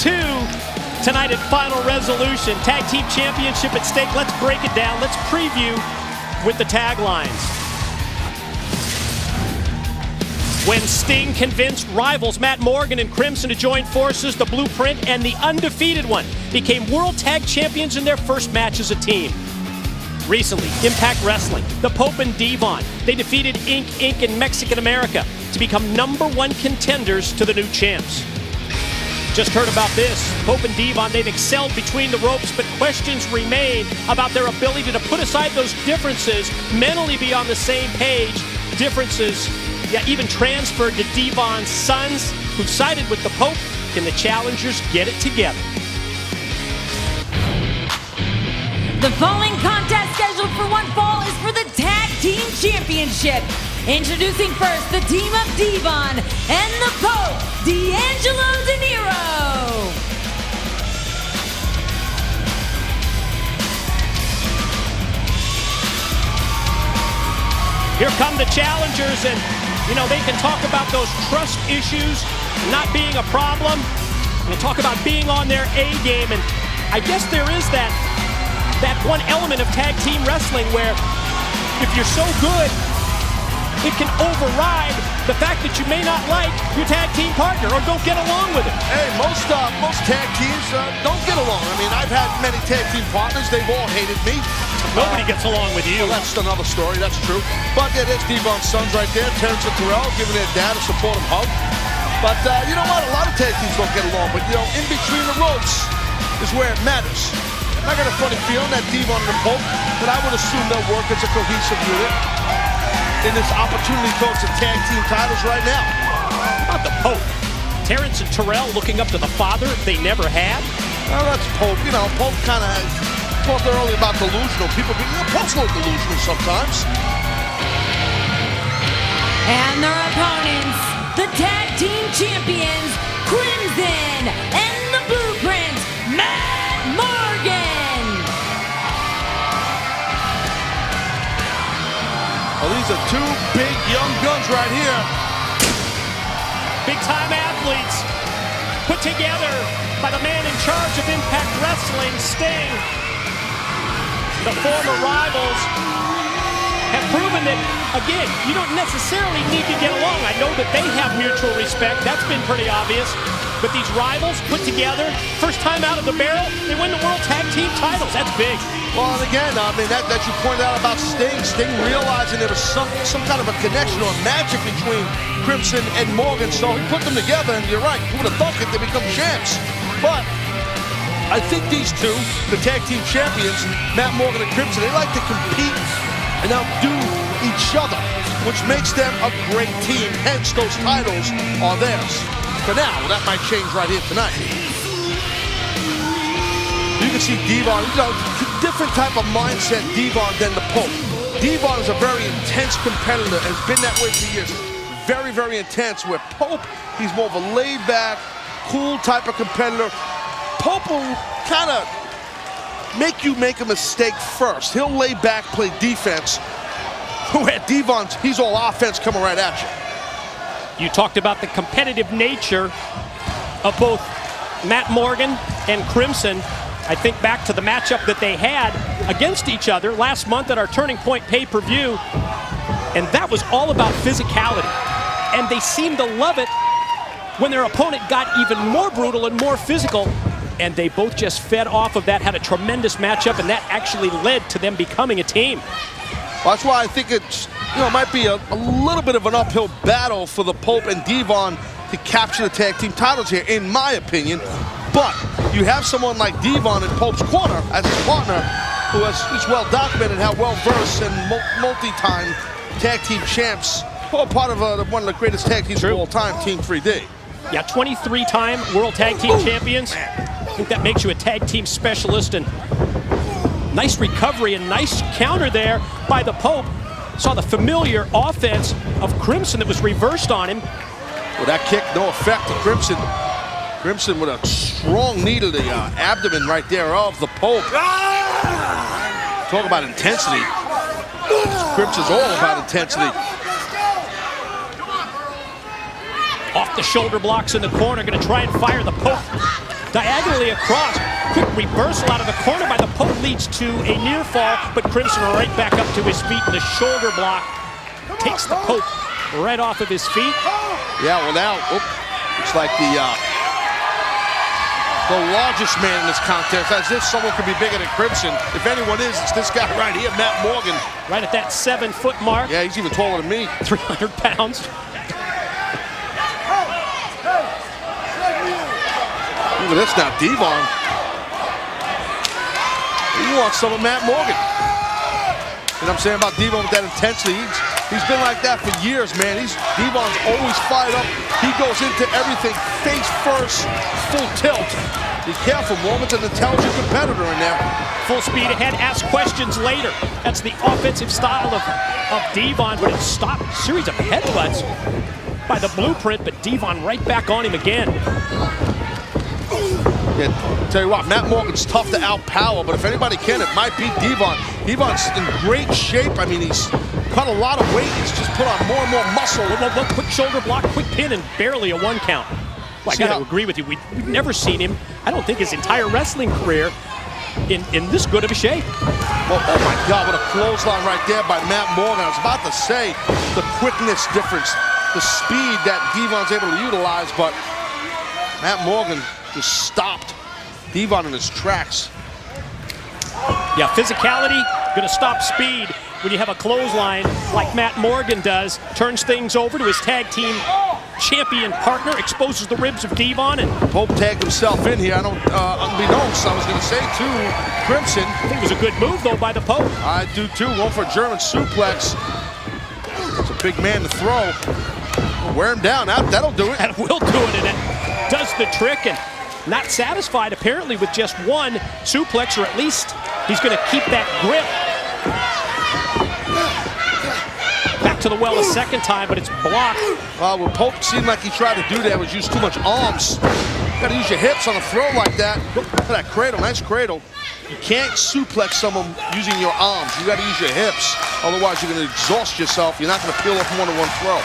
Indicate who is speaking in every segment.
Speaker 1: tonight at Final Resolution. Tag Team Championship at stake. Let's break it down. Let's preview with the taglines. When Sting convinced rivals Matt Morgan and Crimson to join forces, the Blueprint and the Undefeated One became World Tag Champions in their first match as a team. Recently, Impact Wrestling, the Pope and Devon, they defeated Inc. and Mexican America to become #1 contenders to the new champs. Just heard about this. Pope and Devon, they've excelled between the ropes, but questions remain about their ability to put aside those differences, mentally be on the same page. Differences, even transferred to Devon's sons, who've sided with the Pope. Can the challengers get it together?
Speaker 2: The following contest scheduled for one fall is for the Tag Team Championship. Introducing first the team of Devon and the Pope, D'Angelo De Niro.
Speaker 1: Here come the challengers, and they can talk about those trust issues not being a problem, and talk about being on their A game, and I guess there is that one element of tag team wrestling where if you're so good, it can override the fact that you may not like your tag team partner or don't get along with it.
Speaker 3: Hey, most tag teams don't get along. I mean, I've had many tag team partners. They've all hated me.
Speaker 1: Nobody gets along with you.
Speaker 3: Well, that's another story. That's true. But yeah, there's Devon's sons right there, Terrence and Terrell, giving their dad a supportive hug. But you know what? A lot of tag teams don't get along. But, in between the ropes is where it matters. And I got a funny feeling that Devon and the Pope, that I would assume they'll work as a cohesive unit in this opportunity towards the tag team titles right now.
Speaker 1: How about the Pope? Terrence and Terrell looking up to the father they never had?
Speaker 3: Well, that's Pope. Pope kind of talked earlier about delusional people. Pope's a little delusional sometimes.
Speaker 2: And their opponents, the Tag Team Champions, Crimson and the Blueprint, Matt Morgan.
Speaker 3: Well, these are two big young guns right here.
Speaker 1: Big-time athletes put together by the man in charge of Impact Wrestling, Sting. The former rivals have proven that, again, you don't necessarily need to get along. I know that they have mutual respect. That's been pretty obvious. But these rivals put together, first time out of the barrel, they win the World Tag Team titles. That's big.
Speaker 3: Well, and again, I mean, that you pointed out about Sting realizing there was some kind of a connection or magic between Crimson and Morgan, so he put them together, and you're right, who would have thought it, they become champs. But I think these two, the tag team champions, Matt Morgan and Crimson, they like to compete and outdo each other, which makes them a great team, hence those titles are theirs. For now, that might change right here tonight. You can see Devon, different type of mindset Devon than the Pope. Devon is a very intense competitor and has been that way for years. Very, very intense. Where Pope, he's more of a laid-back, cool type of competitor. Pope will kind of make you make a mistake first. He'll lay back, play defense. Where Devon's, he's all offense coming right at you.
Speaker 1: You talked about the competitive nature of both Matt Morgan and Crimson. I think back to the matchup that they had against each other last month at our Turning Point pay-per-view, and that was all about physicality. And they seemed to love it when their opponent got even more brutal and more physical, and they both just fed off of that, had a tremendous matchup, and that actually led to them becoming a team.
Speaker 3: Well, that's why I think it's, might be a little bit of an uphill battle for the Pope and Devon to capture the tag team titles here, in my opinion. But you have someone like Devon in Pope's corner as his partner, who is well documented how well-versed and multi-time tag team champs, who are part of one of the greatest tag teams of all time, Team 3D.
Speaker 1: Yeah, 23-time World Tag Team Champions. I think that makes you a tag team specialist, and nice recovery and nice counter there by the Pope. Saw the familiar offense of Crimson that was reversed on him.
Speaker 3: Well, that kick, no effect to Crimson. Crimson with a strong knee to the abdomen right there of the Pope. Talk about intensity. Crimson's all about intensity.
Speaker 1: Off the shoulder blocks in the corner, gonna try and fire the Pope. diagonally across. Quick reversal out of the corner by the Pope leads to a near fall, but Crimson right back up to his feet, and the shoulder block takes the Pope right off of his feet.
Speaker 3: Yeah, well now, looks like the largest man in this contest, as if someone could be bigger than Crimson. If anyone is, it's this guy right here, Matt Morgan.
Speaker 1: Right at that 7-foot mark.
Speaker 3: Yeah, he's even taller than me.
Speaker 1: 300 pounds.
Speaker 3: Look at this now, Devon. He wants some of Matt Morgan. You know what I'm saying about Devon with that intensity? He's been like that for years, man. Devon's always fired up. He goes into everything face first, full tilt. Be careful, Morgan's an intelligent competitor in there.
Speaker 1: Full speed ahead, ask questions later. That's the offensive style of Devon, but it stopped a series of headbutts by the Blueprint, but Devon right back on him again.
Speaker 3: Yeah, tell you what, Matt Morgan's tough to outpower, but if anybody can, it might be Devon. Devon's in great shape. I mean, he's cut a lot of weight. He's just put on more and more muscle.
Speaker 1: Look, quick shoulder block, quick pin, and barely a 1 count. Well, I got to agree with you. We've never seen him, I don't think his entire wrestling career, in this good of a shape.
Speaker 3: Well, oh my God, what a clothesline right there by Matt Morgan. I was about to say the quickness difference, the speed that Devon's able to utilize, but Matt Morgan just stopped Devon in his tracks.
Speaker 1: Yeah, physicality, gonna stop speed when you have a clothesline like Matt Morgan does. Turns things over to his tag team champion partner, exposes the ribs of Devon, and
Speaker 3: Pope tagged himself in here. I don't, unbeknownst, I was gonna say to Crimson.
Speaker 1: I think it was a good move though by the Pope.
Speaker 3: I do too, going for a German suplex. It's a big man to throw. Wear him down, that'll do it.
Speaker 1: That will do it, and it does the trick, and not satisfied apparently with just one suplex, or at least he's going to keep that grip. Back to the well a second time, but it's blocked.
Speaker 3: Well, what Pope seemed like he tried to do there was use too much arms. You got to use your hips on a throw like that. Look at that cradle, nice cradle. You can't suplex someone using your arms. You got to use your hips. Otherwise, you're going to exhaust yourself. You're not going to peel off more than one throw.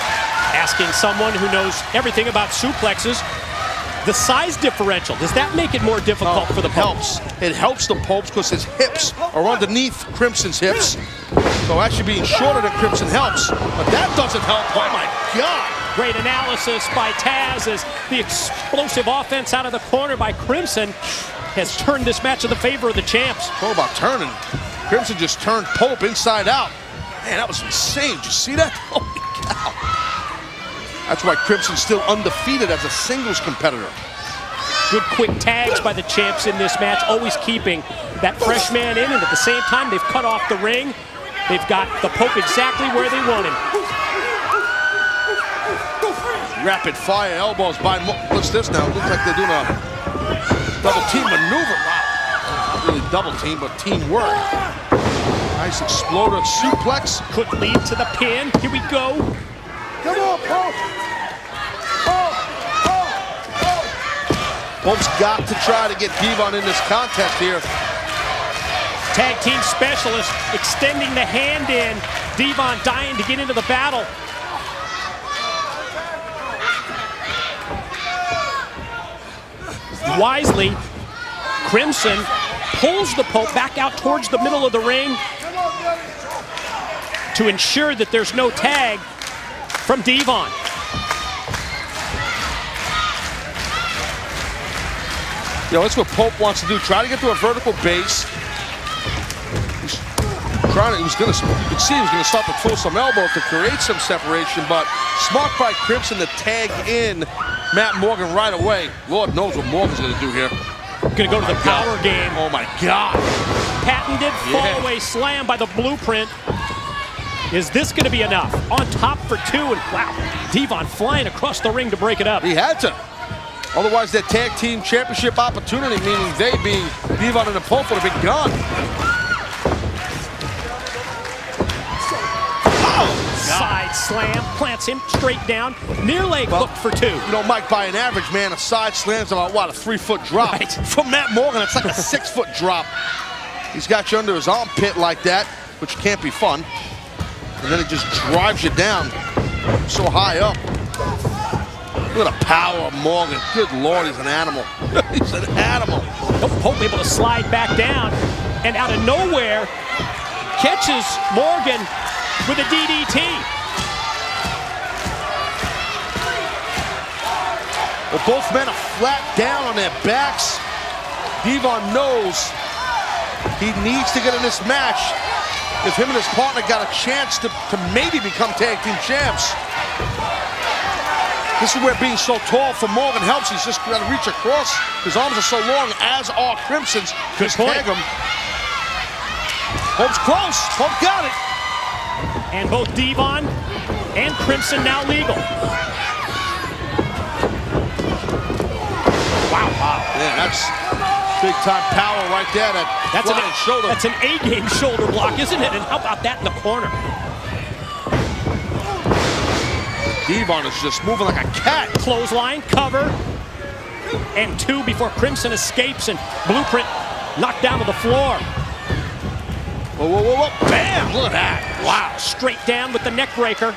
Speaker 1: Asking someone who knows everything about suplexes, the size differential, does that make it more difficult for the Popes?
Speaker 3: It helps the Popes because his hips are underneath Crimson's hips. So actually being shorter than Crimson helps, but that doesn't help. Oh my God.
Speaker 1: Great analysis by Taz as the explosive offense out of the corner by Crimson has turned this match in the favor of the champs.
Speaker 3: What about turning? Crimson just turned Pope inside out. Man, that was insane. Did you see that? Holy cow. That's why Crimson's still undefeated as a singles competitor.
Speaker 1: Good quick tags by the champs in this match, always keeping that fresh man in, and at the same time, they've cut off the ring. They've got the Pope exactly where they want him.
Speaker 3: Rapid fire elbows by, what's this now? It looks like they're doing a double team maneuver. Wow, not really double team, but teamwork. Nice exploder suplex.
Speaker 1: Could lead to the pin. Here we go.
Speaker 3: Come on, Pope! Pope's got to try to get Devon in this contest here.
Speaker 1: Tag team specialist extending the hand in. Devon dying to get into the battle. Wisely, Crimson pulls the Pope back out towards the middle of the ring to ensure that there's no tag from Devon.
Speaker 3: You know, that's what Pope wants to do. Try to get to a vertical base. You could see he was going to start to throw some elbows to create some separation, but smart by Crimson to tag in Matt Morgan right away. Lord knows what Morgan's going to do here.
Speaker 1: Going to go to the power game.
Speaker 3: Oh my God.
Speaker 1: Patented fall-away slam by the Blueprint. Is this going to be enough? On top for two, and wow, Devon flying across the ring to break it up.
Speaker 3: He had to. Otherwise, that tag team championship opportunity, meaning they being Devon and the Pope, would have been gone.
Speaker 1: Side slam, plants him straight down. Near leg hook for two.
Speaker 3: You know, Mike, by an average man, a side slam's about, what, a 3-foot drop?
Speaker 1: Right.
Speaker 3: From Matt Morgan, it's like a 6-foot drop. He's got you under his armpit like that, which can't be fun. And then it just drives you down so high up. Look at the power of Morgan. Good Lord, he's an animal. He's an animal.
Speaker 1: Pope able to slide back down, and out of nowhere, catches Morgan with a DDT.
Speaker 3: Well, both men are flat down on their backs. Devon knows he needs to get in this match if him and his partner got a chance to maybe become tag team champs. This is where being so tall for Morgan helps. He's just got to reach across. His arms are so long, as are Crimson's.
Speaker 1: Good
Speaker 3: just
Speaker 1: point.
Speaker 3: tag him. Pope's close. Pope got it.
Speaker 1: And both Devon and Crimson now legal. Wow.
Speaker 3: Yeah, that's big time power right there. That's an shoulder.
Speaker 1: That's an A-game shoulder block, isn't it? And how about that in the corner?
Speaker 3: Devon is just moving like a cat.
Speaker 1: Clothesline, cover, and 2 before Crimson escapes, and Blueprint knocked down to the floor.
Speaker 3: Whoa, whoa, whoa, whoa. Bam! Look at that.
Speaker 1: Wow, straight down with the neck breaker.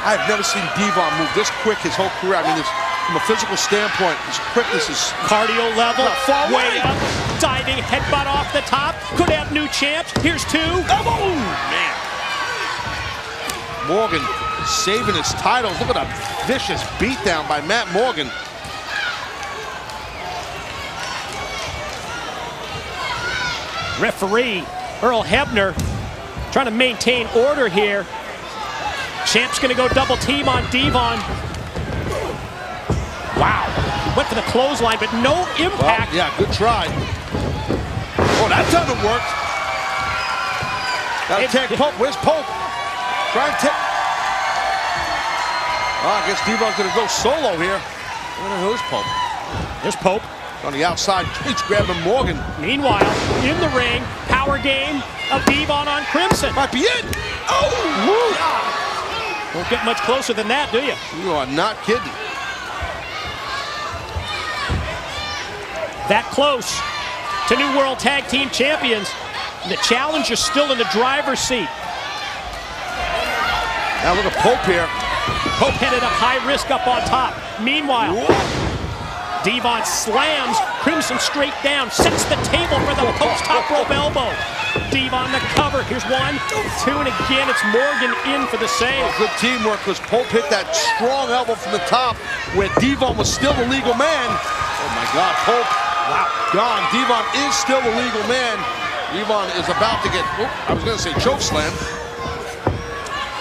Speaker 3: I've never seen Devon move this quick his whole career. I mean, from a physical standpoint, his quickness is
Speaker 1: Cardio level,
Speaker 3: far
Speaker 1: way
Speaker 3: away.
Speaker 1: up, diving headbutt off the top. Could have new champs. Here's 2.
Speaker 3: Oh, man. Morgan saving his titles. Look at a vicious beatdown by Matt Morgan.
Speaker 1: Referee Earl Hebner trying to maintain order here. Champ's going to go double team on Devon. Wow. Went for the clothesline, but no impact.
Speaker 3: Well, yeah, good try. Oh, that time it worked. Gotta take Pope. Where's Pope? Try and take. Oh, I guess Devon's gonna go solo here. Who's Pope?
Speaker 1: There's Pope.
Speaker 3: On the outside, he's grabbing Morgan.
Speaker 1: Meanwhile, in the ring, power game of Devon on Crimson.
Speaker 3: Might be it. Oh! Woo.
Speaker 1: Won't get much closer than that, do you?
Speaker 3: You are not kidding.
Speaker 1: That close to new World Tag Team Champions. The challenger's still in the driver's seat.
Speaker 3: Now look at Pope here.
Speaker 1: Pope headed up high risk up on top. Meanwhile, Devon slams Crimson straight down, sets the table for the Pope's top rope elbow. Devon the cover. Here's 1, 2, and again it's Morgan in for the save.
Speaker 3: Good teamwork because Pope hit that strong elbow from the top where Devon was still the legal man. Oh my God, Pope. Wow. Gone. Devon is still the legal man. Devon is about to get, I was going to say choke slam.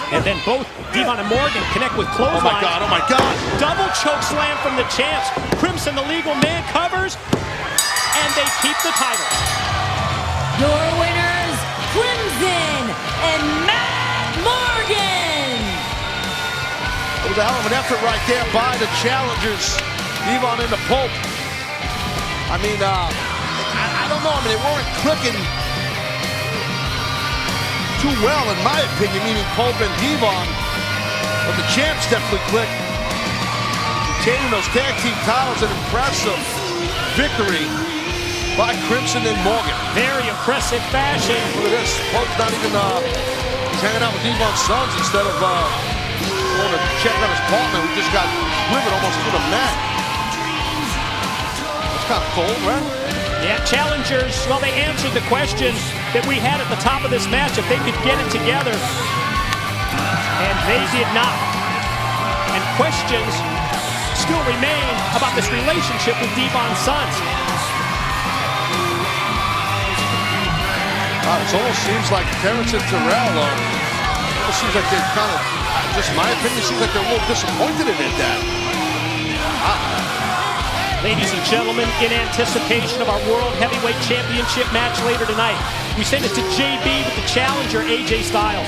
Speaker 1: And then both Devon and Morgan connect with clothesline.
Speaker 3: Oh my God, oh my God.
Speaker 1: Double choke slam from the champs. Crimson, the legal man, covers, and they keep the title.
Speaker 2: Your winners, Crimson and Matt Morgan.
Speaker 3: It was a hell of an effort right there by the challengers. Devon and the Pope. I mean, I don't know. I mean, they weren't clicking too well, in my opinion, meaning Pope and Devon. But the champs definitely clicked. Retaining those tag team titles, an impressive victory by Crimson and Morgan.
Speaker 1: Very impressive fashion.
Speaker 3: Look at this. Pope's not even he's hanging out with Devon's sons instead of going to check on his partner who just got driven almost to the mat. That's kind of cold, right?
Speaker 1: Yeah, challengers, well, they answered the question that we had at the top of this match, if they could get it together, and they did not. And questions still remain about this relationship with Devon's sons.
Speaker 3: It almost seems like Terrence and Terrell, it seems like they're kind of, just my opinion, seems like they're a little disappointed in their dad.
Speaker 1: Ladies and gentlemen, in anticipation of our World Heavyweight Championship match later tonight, we send it to JB with the challenger, AJ Styles.